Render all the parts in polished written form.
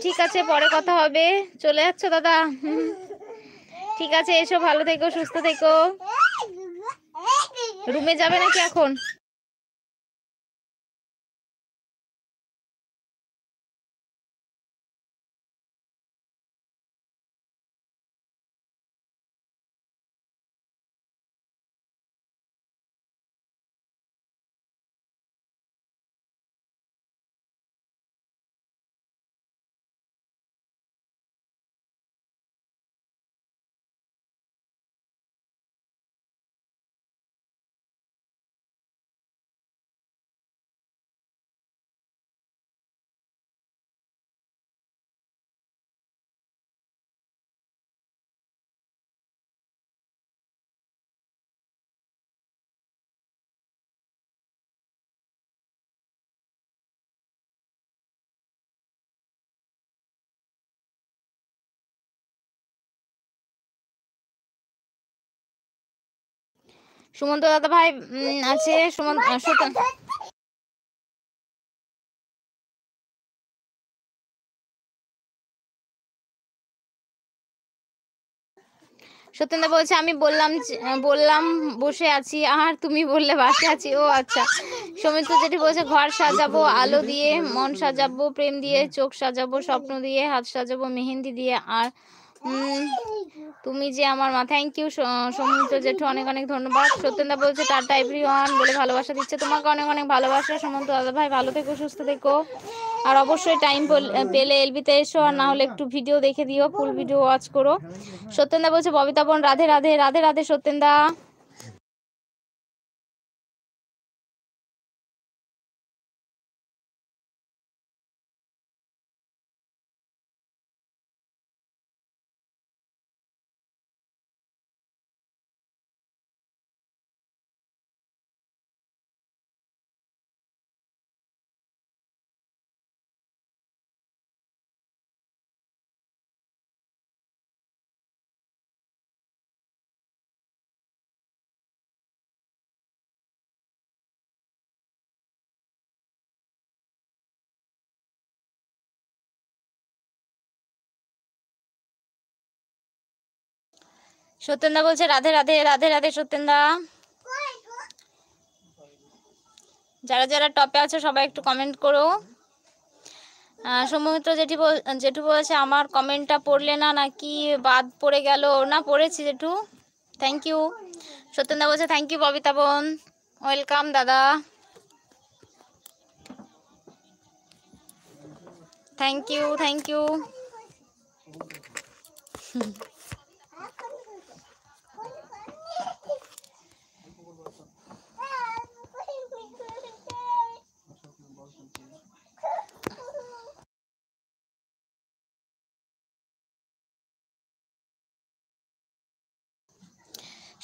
ঠিক আছে, পরে কথা হবে। চলে যাচ্ছ দাদা? ঠিক আছে, এসো, ভালো থেকো, সুস্থ থেকো। রুমে যাবে নাকি এখন? সুমন্ত দাদা ভাই আছে, সুমন্ত সত্যেন্দা বলছে আমি বললাম বসে আছি, আর তুমি বললে বাসে আছি। ও আচ্ছা। সৌমিত্র যেটি বলছে ঘর সাজাবো আলো দিয়ে, মন সাজাবো প্রেম দিয়ে, চোখ সাজাবো স্বপ্ন দিয়ে, হাত সাজাবো মেহেন্দি দিয়ে, আর তুমি যে আমার মা। থ্যাংক ইউ সৌমিত্র জেঠু, অনেক অনেক ধন্যবাদ। সত্যেন্দা বলছে টাটা এভরিওয়ান বলে ভালোবাসা দিচ্ছে। তোমাকে অনেক অনেক ভালোবাসা সুমন্ত দাদা ভাই, ভালো থেকো, সুস্থ থেকো। আর অবশ্যই টাইম পেলে এলবিতে এসো, আর না হলে একটু ভিডিও দেখে দিও, ফুল ভিডিও ওয়াচ করো। সত্যেন্দা বলছে ববিতা বোন রাধে রাধে। রাধে রাধে সত্যেন্দা। সত্যেন্দা বলছে রাধে রাধে। রাধে রাধে সত্যেন্দা। যারা যারা টপে আছো সবাই একটু কমেন্ট করো। সৌমিত্র জেঠু বলেছে আমার কমেন্টটা পড়লে না, নাকি বাদ পড়ে গেল? না, পড়েছি জেঠু। Thank you. সত্যেন্দা বলছে থ্যাংক ইউ ববিতা বোন, ওয়েলকাম দাদা। Thank you, thank you.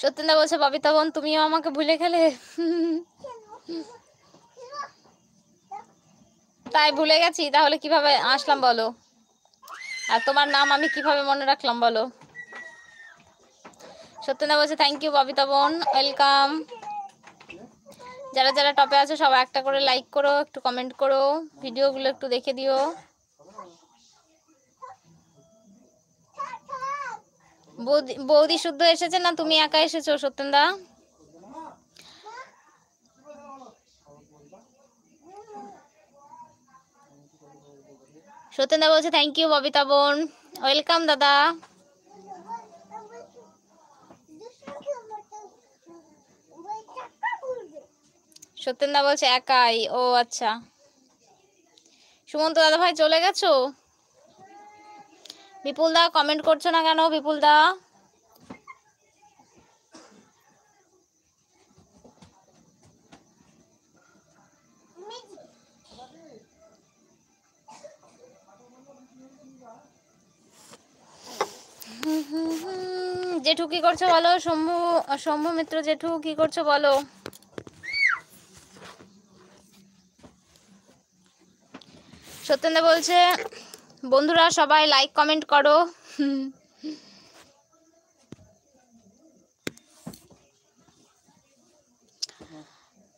সত্যেন্দা বলছে ববিতা বোন তুমিও আমাকে ভুলে গেলে? তাই ভুলে গেছি, তাহলে কিভাবে আসলাম বলো? আর তোমার নাম আমি কিভাবে মনে রাখলাম বলো? সত্যেন্দা বলছে থ্যাংক ইউ ববিতা বোন, ওয়েলকাম। যারা যারা টপে আছো সবাই একটা করে লাইক করো, একটু কমেন্ট করো, ভিডিওগুলো একটু দেখে দিও। বৌদি শুদ্ধ এসেছে না তুমি একা এসেছো সত্যেন্দা? সত্যেন্দা বলছে থ্যাংক ইউ ববিতা বোন, ওয়েলকাম দাদা। সত্যেন্দা বলছে একাই। ও আচ্ছা। সুমন্ত দাদা ভাই চলে গেছো? বিপুল দা কমেন্ট করছো না কেন? বিপুল দা জেঠু কি করছো বলো? শম্ভু মিত্র জেঠু কি করছো বলো? সত্যেন্দা বলছে বন্ধুরা সবাই লাইক কমেন্ট করো।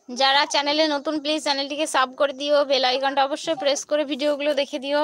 যারা চ্যানেলে নতুন প্লিজ চ্যানেলটিকে সাব করে দিও, বেল আইকনটা অবশ্যই প্রেস করে ভিডিওগুলো দেখে দিও।